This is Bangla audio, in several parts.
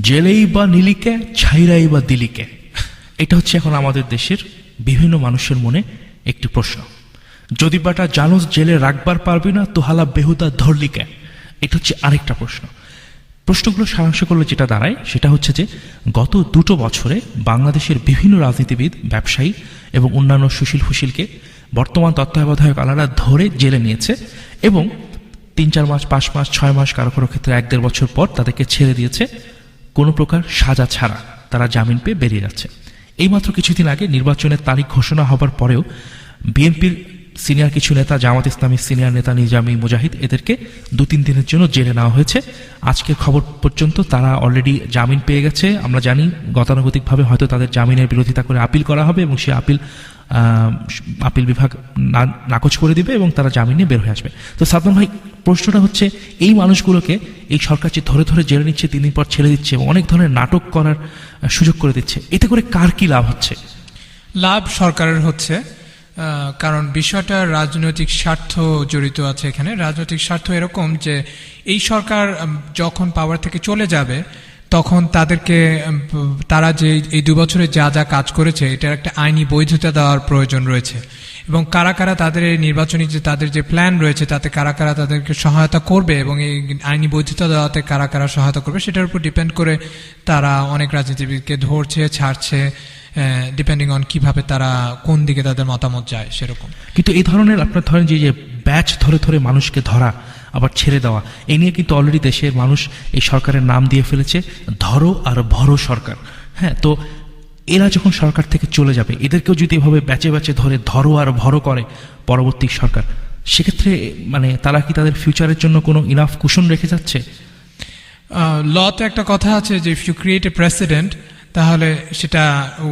জেলেই বা নিলিকে, ছাইরাই বা দিলিকে, এটা হচ্ছে এখন আমাদের দেশের বিভিন্ন মানুষের মনে একটি প্রশ্ন। যদি বাটা জানোস জেলে রাখবার পারবি না, তোহালা বেহুদা ধরলিকে, এটা হচ্ছে আরেকটা প্রশ্ন। প্রশ্নগুলো সারাংশ করলে যেটা দাঁড়ায় সেটা হচ্ছে যে গত 2 বছরে বাংলাদেশের বিভিন্ন রাজনীতিবিদ, ব্যবসায়ী এবং অন্যান্য সুশীল ফুশীলকে বর্তমান তত্ত্বাবধায়ক আলারা ধরে জেলে নিয়েছে এবং 3-4 মাস, 5 মাস, 6 মাস, কারো কারো ক্ষেত্রে 1-1.5 বছর পর তাদেরকে ছেড়ে দিয়েছে কোনো প্রকার সাজা ছাড়া। তারা জামিন পেয়ে বেরিয়ে যাচ্ছে। এইমাত্র কিছুদিন আগে নির্বাচনের তারিখ ঘোষণা হবার পরেও বিএনপির সিনিয়র কিছু নেতা, জামাত ইসলামীর সিনিয়র নেতা নিজামী, মুজাহিদ, এদেরকে 2-3 দিনের জন্য জেলে নেওয়া হয়েছে। আজকের খবর পর্যন্ত তারা অলরেডি জামিন পেয়ে গেছে। আমরা জানি গতানুগতিকভাবে হয়তো তাদের জামিনের বিরোধিতা করে আপিল করা হবে এবং সে আপিল বিভাগ নাকচ করে দিবে এবং তারা জামিন নিয়ে বের হয়ে আসবে। তো সাদমান ভাই, প্রশ্নটা হচ্ছে এই মানুষগুলোকে এই সরকার যে ধরে ধরে জেলে নিচ্ছে, 3 দিন পর ছেড়ে দিচ্ছে এবং অনেক ধরনের নাটক করার সুযোগ করে দিচ্ছে, এতে করে কার কি লাভ হচ্ছে? লাভ সরকারের হচ্ছে, কারণ বিষয়টা রাজনৈতিক স্বার্থ জড়িত আছে এখানে। রাজনৈতিক স্বার্থ এরকম যে এই সরকার যখন পাওয়ার থেকে চলে যাবে তখন তাদেরকে তারা যে এই 2 বছরে যা যা কাজ করেছে এটার একটা আইনি বৈধতা দেওয়ার প্রয়োজন রয়েছে এবং কারা কারা তাদের এই নির্বাচনী যে তাদের যে প্ল্যান রয়েছে তাতে কারা কারা তাদেরকে সহায়তা করবে এবং এই আইনি বৈধতা দেওয়াতে কারা কারা সহায়তা করবে সেটার উপর ডিপেন্ড করে তারা অনেক রাজনীতিবিদকে ধরছে, ছাড়ছে, ডিপেন্ডিং অন কিভাবে তারা কোন দিকে তাদের মতামত যায় সেরকম। কিন্তু এই ধরনের আপনার ধরেন যে ব্যাচ ধরে ধরে মানুষকে ধরা আবার ছেড়ে দেওয়া, এই নিয়ে কিন্তু অলরেডি দেশের মানুষ এই সরকারের নাম দিয়ে ফেলেছে ধরো আর ভরো সরকার। হ্যাঁ, তো এরা যখন সরকার থেকে চলে যাবে, এদেরকেও যদি এভাবে ব্যাচে ব্যাচে ধরে ধরো আর ভরো করে পরবর্তী সরকার, সেক্ষেত্রে মানে তারা কি তাদের ফিউচারের জন্য কোনো ইনাফ কুশন রেখে যাচ্ছে? লতে একটা কথা আছে যে if you create a president তাহলে সেটা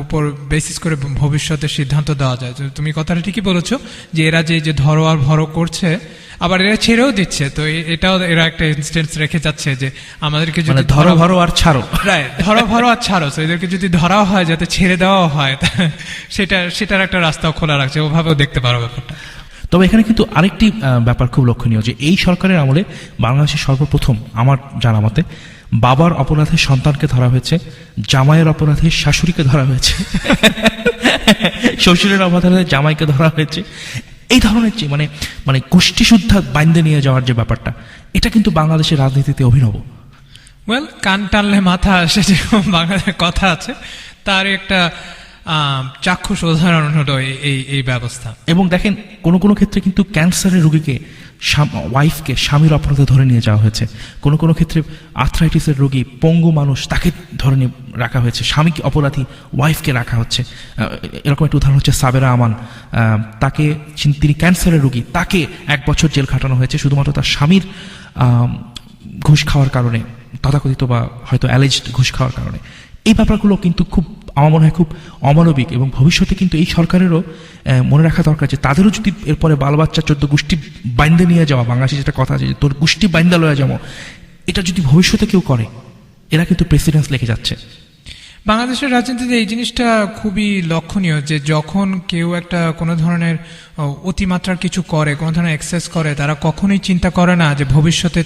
উপর বেসিস করে ভবিষ্যতে সিদ্ধান্ত দেওয়া যায়। তুমি কথাটা ঠিকই বলেছো যে এরা যে ধরো আর ভরো করছে, আবার এরা ছেড়েও দিচ্ছে। তো এটাও এরা একটা ইনস্টেন্স রেখে যাচ্ছে যে আমাদেরকে যদি ধরো ভরো আর ছাড়ো, রাইট, ধরো ভরো আর ছাড়ো, তো এদেরকে যদি ধরাও হয় যাতে ছেড়ে দেওয়া হয়, সেটার একটা রাস্তাও খোলা রাখছে। ওভাবেও দেখতে পারো ব্যাপারটা। তবে এখানে কিন্তু আরেকটি ব্যাপার খুব লক্ষণীয় যে এই সরকারের আমলে বাংলাদেশের সর্বপ্রথম আমার জানা মতে বাবার অপরাধে সন্তানকে ধরা হয়েছে, জামাইয়ের অপরাধে শাশুড়িকে ধরা হয়েছে, শ্বশুরের অপরাধে জামাইকে ধরা হয়েছে। এই ধরনের যে মানে গোষ্ঠী শুদ্ধা বাইন্দে নিয়ে যাওয়ার যে ব্যাপারটা, এটা কিন্তু বাংলাদেশের রাজনীতিতে অভিনব। ওয়েল, কান টানলে মাথা আসে, যেরকম বাংলাদেশের কথা আছে, তার একটা চাক্ষুষ উদাহরণ হলো এই ব্যবস্থা। এবং দেখেন কোনো কোনো ক্ষেত্রে কিন্তু ক্যান্সারের রোগীকে ওয়াইফকে স্বামীর অপরাধে ধরে নিয়ে যাওয়া হয়েছে। কোনো কোনো ক্ষেত্রে আর্থ্রাইটিসের রোগী, পঙ্গু মানুষ, তাকে ধরে নিয়ে রাখা হয়েছে। স্বামীকে অপরাধী, ওয়াইফকে রাখা হচ্ছে। এরকম একটা উদাহরণ হচ্ছে সাবেরা আমান। তাকে, তিনি ক্যান্সারের রোগী, তাকে 1 বছর জেল খাটানো হয়েছে শুধুমাত্র তার স্বামীর ঘুষ খাওয়ার কারণে, তথাকথিত বা হয়তো অ্যালেজড ঘুষ খাওয়ার কারণে। এই ব্যাপারগুলো কিন্তু খুব, আমার মনে হয়, খুব অমানবিক এবং ভবিষ্যতে কিন্তু এই সরকারেরও মনে রাখা দরকার যে তাদেরও যদি এরপরে বাল বাচ্চা 14 গোষ্ঠী বাইন্দে নিয়ে যাওয়া, বাংলাদেশে যেটা কথা আছে যে তোর গোষ্ঠী বাইন্দা লয়ে যাবো, এটা যদি ভবিষ্যতে কেউ করে, এরা কিন্তু প্রেসিডেন্স লিখে যাচ্ছে। বাংলাদেশের রাজনীতিতে এই জিনিসটা খুবই লক্ষণীয় যে যখন কেউ একটা কোনো ধরনের অতিমাত্রার কিছু করে, কোনো ধরনের এক্সেস করে, তারা কখনোই চিন্তা করে না যে ভবিষ্যতে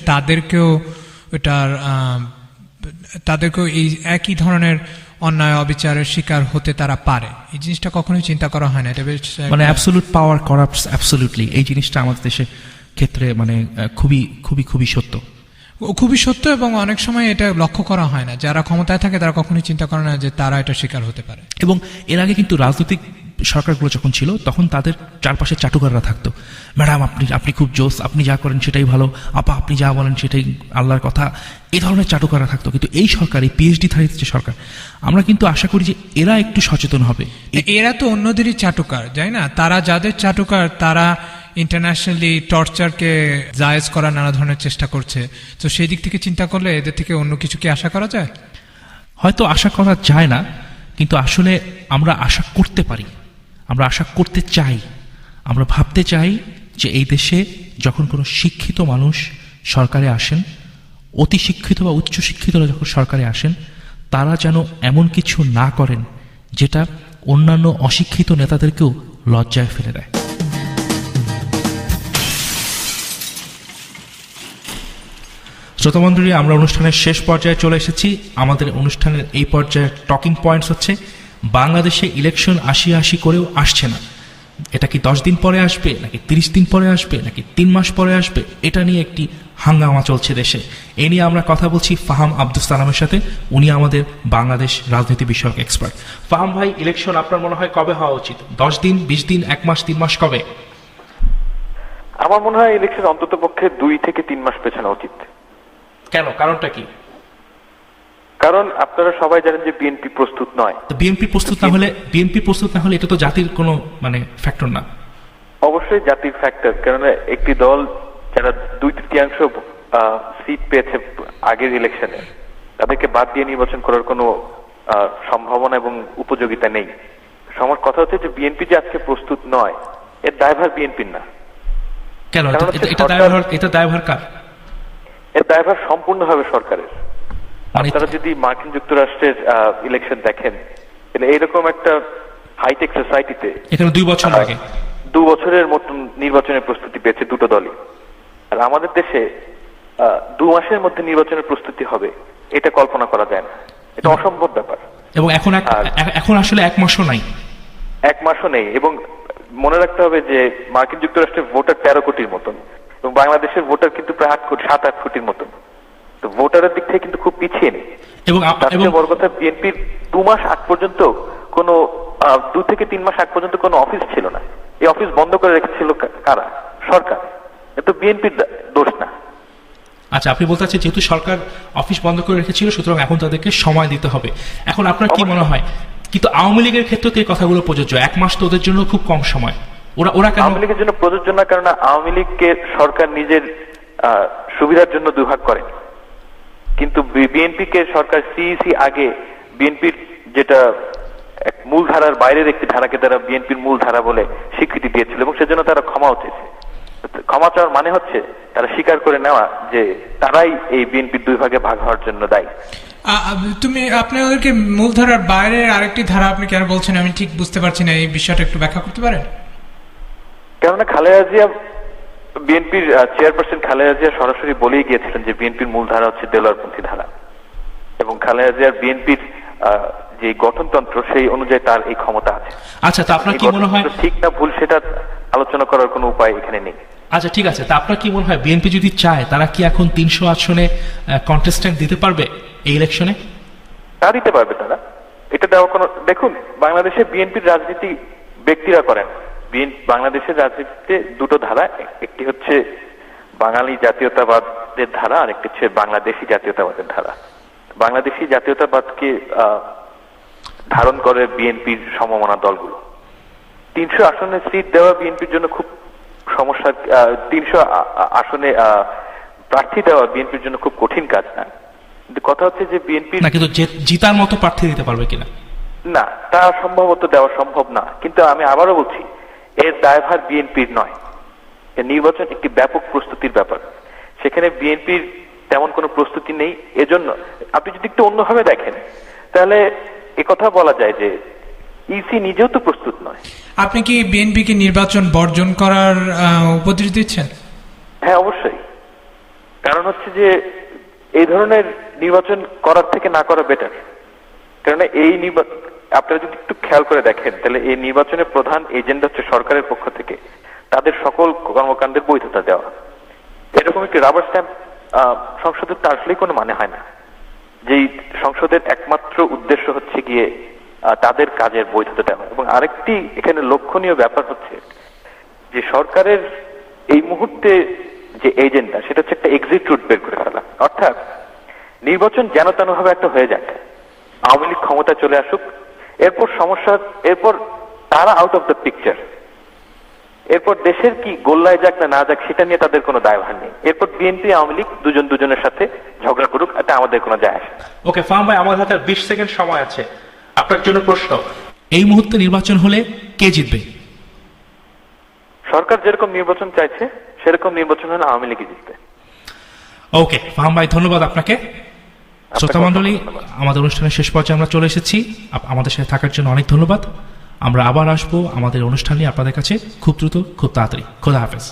তাদেরকেও এই একই ধরনের অন্যায় অবিচারের শিকার হতে তারা পারে। এই জিনিসটা কখনোই চিন্তা করা হয় না। এটা মানে অ্যাবসলিউট পাওয়ার করাপ্টস অ্যাবসলিউটলি, এই জিনিসটা আমাদের দেশের ক্ষেত্রে মানে খুবই খুবই খুবই সত্য, খুবই সত্য। এবং অনেক সময় এটা লক্ষ্য করা হয় না, যারা ক্ষমতায় থাকে তারা কখনোই চিন্তা করে না যে তারা এটা শিকার হতে পারে। এবং এর আগে কিন্তু রাজনৈতিক সরকারগুলো যখন ছিল তখন তাদের চারপাশে চাটুকাররা থাকতো। ম্যাডাম আপনি খুব জোস, আপনি যা করেন সেটাই ভালো, আপা আপনি যা বলেন সেটাই আল্লাহর কথা, এই ধরনের চাটুকাররা থাকতো। কিন্তু এই সরকার, এই পিএইচডি ধারী যে সরকার, আমরা কিন্তু আশা করি যে এরা একটু সচেতন হবে। এরা তো অন্যদেরই চাটুকার, যাই না? তারা যাদের চাটুকার তারা ইন্টারন্যাশনালি টর্চারকে জায়েজ করার নানা ধরনের চেষ্টা করছে। তো সেই দিক থেকে চিন্তা করলে এদের থেকে অন্য কিছু কি আশা করা যায়? হয়তো আশা করা যায় না, কিন্তু আসলে আমরা আশা করতে পারি, আমরা আশা করতে চাই, আমরা ভাবতে চাই যে এই দেশে যখন কোনো শিক্ষিত মানুষ সরকারে আসেন, অতি শিক্ষিত বা উচ্চশিক্ষিতরা যখন সরকারে আসেন, তারা যেন এমন কিছু না করেন যেটা অন্যান্য অশিক্ষিত নেতাদেরকেও লজ্জায় ফেলে দেয়। শ্রোতামণ্ডলী, আমরা অনুষ্ঠানের শেষ পর্যায়ে চলে এসেছি। আমাদের অনুষ্ঠানের এই পর্যায়ের টকিং পয়েন্টস হচ্ছে বাংলাদেশে ইলেকশন আশি করেও আসছে না। এটা কি 10 দিন পরে আসবে, নাকি 30 দিন পরে আসবে, নাকি 3 মাস পরে আসবে? এটা নিয়ে একটি হাঙ্গামা চলছে দেশে। এই নিয়ে আমরা কথা বলছি ফাহাম আব্দুস সালামের সাথে। উনি আমাদের বাংলাদেশ রাজনীতি বিষয়ক এক্সপার্ট। ফাহাম ভাই, ইলেকশন আপনার মনে হয় কবে হওয়া উচিত? 10 দিন, 20 দিন, 1 মাস, 3 মাস, কবে? আমার মনে হয় ইলেকশন অন্তত পক্ষে 2 থেকে 3 মাস পেছানো উচিত। কেন? কারণটা কি? কারণ আপনারা সবাই জানেন যে বিএনপি প্রস্তুত নয়। তো বিএনপি প্রস্তুত না হলে এটা তো জাতির কোনো ফ্যাক্টর না। অবশ্যই জাতির ফ্যাক্টর, কেননা একটি দল যারা 2/3 সিট পেয়েছে আগের ইলেকশনে, তাদেরকে বাদ দিয়ে নির্বাচন করার কোনো সম্ভাবনা এবং উপযোগিতা নেই। আমার কথা হচ্ছে যে বিএনপি যে আজকে প্রস্তুত নয়, এর দায়ভার বিএনপির না। কেন? এটা দায়ভার কার? এর দায়ভার সম্পূর্ণভাবে সরকারের। মানে আপনারা যদি মার্কিন যুক্তরাষ্ট্রের ইলেকশন দেখেন, তাহলে এইরকম একটা হাইটেক সোসাইটিতে এখানে 2 বছর আগে 2 বছরের মতন নির্বাচনের প্রস্তুতি পেয়েছে দুটো দলই। আর আমাদের দেশে 2 মাসের মধ্যে নির্বাচনের প্রস্তুতি হবে, এটা কল্পনা করা যায় না। এটা অসম্ভব ব্যাপার। এবং এখন আসলে 1 মাসও নাই। 1 মাসও নেই। এবং মনে রাখতে হবে যে মার্কিন যুক্তরাষ্ট্রের ভোটার 13 কোটির মতন, এবং বাংলাদেশের ভোটার কিন্তু প্রায় 7-8 কোটির মতন। তো ভোটারের দিক থেকে কিন্তু খুব পিছিয়ে নেই। এবং বড় কথা, বিএনপির 2 মাস আগ পর্যন্ত কোনো 2 থেকে 3 মাস আগ পর্যন্ত কোনো অফিস ছিল না। এই অফিস বন্ধ করে রেখেছিল কারা? সরকার। এটা বিএনপির দোষ না। আচ্ছা, আপনি বলতে চাচ্ছেন যেহেতু সরকার অফিস বন্ধ করে রেখেছিল, সুতরাং এখন তাদেরকে সময় দিতে হবে। এখন আপনার কি মনে হয়? কিন্তু আওয়ামী লীগের ক্ষেত্রে তো এই কথাগুলো প্রযোজ্য। 1 মাস তো ওদের জন্য খুব কম সময়। ওরা কেন? আওয়ামী লীগের জন্য প্রযোজ্য না, কারণ আওয়ামী লীগকে সরকার নিজের সুবিধার জন্য 2 ভাগ করে। কিন্তু বিএনপি কে সরকার সিইসি আগে বিএনপির যেটা মূল ধারার বাইরের একটি ধারাকে তারা বিএনপির মূল ধারা বলে স্বীকৃতি দিয়েছিল, এবং সেজন্য তারা ক্ষমাও চেয়েছে। ক্ষমা চাওয়ার মানে হচ্ছে তারা স্বীকার করে নেওয়া যে তারাই এই বিএনপির 2 ভাগে ভাগ হওয়ার জন্য দায়ী। আপনি ওদেরকে মূলধারার বাইরের আরেকটি ধারা আপনি কেন বলছেন? আমি ঠিক বুঝতে পারছি না, এই বিষয়টা একটু ব্যাখ্যা করতে পারেন? কেননা খালেদা জিয়া, বিএনপির চেয়ারপারসন খালেদা জিয়া সরাসরি বলেই গিয়েছিলেন যে বিএনপির মূল ধারা হচ্ছে দেলোয়ারপন্থী ধারা, এবং খালেদা জিয়ার বিএনপির যে গঠনতন্ত্র সেই অনুযায়ী তার এই ক্ষমতা আছে। আচ্ছা, তা আপনার কি মনে হয় ঠিক না ভুল সেটা আলোচনা করার কোনো উপায় এখানে নেই। আচ্ছা, ঠিক আছে। তা আপনার কি মনে হয় বিএনপি যদি চায় তারা কি এখন 300 আসনে কন্টেস্ট্যান্ট দিতে পারবে এই ইলেকশনে? তা দিতে পারবে তারা। এটা দেওয়া কোনো, দেখুন বাংলাদেশে বিএনপির রাজনীতি ব্যক্তিরা করেন। বাংলাদেশের রাজনীতিতে 2টো ধারা, একটি হচ্ছে বাঙালি জাতীয়তাবাদের ধারা, আর একটি হচ্ছে বাংলাদেশি জাতীয়তাবাদের ধারা। বাংলাদেশি জাতীয়তাবাদকে ধারণ করে বিএনপির সমমনা দলগুলো। 300 আসনে সিট দেওয়া বিএনপির জন্য খুব সমস্যা। 300 আসনে প্রার্থী দেওয়া বিএনপির জন্য খুব কঠিন কাজ না। কিন্তু কথা হচ্ছে যে বিএনপি কিন্তু জিতার মতো প্রার্থী দিতে পারবে কিনা? না, তা সম্ভবত দেওয়া সম্ভব না। কিন্তু আমি আবারও বলছি, এর দায়ভার বিএনপির নয়। নির্বাচন একটি ব্যাপক প্রস্তুতির ব্যাপার। সেখানে বিএনপির তেমন কোনো প্রস্তুতি নেই। এজন্য আপনি যদি একটু অন্যভাবে দেখেন, তাহলে একথা বলা যায় যে ইসি নিজেও তো প্রস্তুত নয়। আপনি কি বিএনপিকে নির্বাচন বর্জন করার উপদেশ দিচ্ছেন? হ্যাঁ, অবশ্যই। কারণ হচ্ছে যে এই ধরনের নির্বাচন করার থেকে না করা বেটার। কেননা এই আপনারা যদি একটু খেয়াল করে দেখেন, তাহলে এই নির্বাচনের প্রধান এজেন্ডা হচ্ছে সরকারের পক্ষ থেকে তাদের সকল কর্মকাণ্ডের বৈধতা দেওয়া। এরকম একটি রাবার স্ট্যাম্প সংসদের তো আসলেই কোনো মানে হয় না। যেই সংসদের একমাত্র উদ্দেশ্য হচ্ছে গিয়ে তাদের কাজের বৈধতা দেওয়া। এবং আরেকটি এখানে লক্ষণীয় ব্যাপার হচ্ছে যে সরকারের এই মুহূর্তে যে এজেন্ডা, সেটা হচ্ছে একটা এক্সিট রুট বের করে ফেলা। অর্থাৎ নির্বাচন যেন তেন ভাবে একটা হয়ে যাক, আওয়ামী লীগ ক্ষমতা চলে আসুক, এরপর সমস্যা, এরপর তারা আউট অফ দ্য পিকচার, এরপর দেশের কি গোল্লায় যাক না যাক সেটা নিয়ে তাদের কোনো দায়ভার নেই। এরপর বিএনপি আওয়ামী লীগ দুজনের সাথে ঝগড়া করুক, এটা আমাদের কোনো যায় আসে না। ওকে ফাহাম ভাই, আমার হাতে 20 সেকেন্ড সময় আছে। আপনার জন্য প্রশ্ন, এই মুহূর্তে নির্বাচন হলে কে জিতবে? সরকার যেরকম নির্বাচন চাইছে সেরকম নির্বাচন হলে আওয়ামী লীগই জিতবে। ওকে ফাহাম ভাই, ধন্যবাদ আপনাকে। শ্রোতা মণ্ডলী, আমাদের অনুষ্ঠানের শেষ পর্যায়ে আমরা চলে এসেছি। আমাদের সাথে থাকার জন্য অনেক ধন্যবাদ। আমরা আবার আসবো আমাদের অনুষ্ঠান নিয়ে আপনাদের কাছে খুব দ্রুত, খুব তাড়াতাড়ি। খোদা হাফেজ।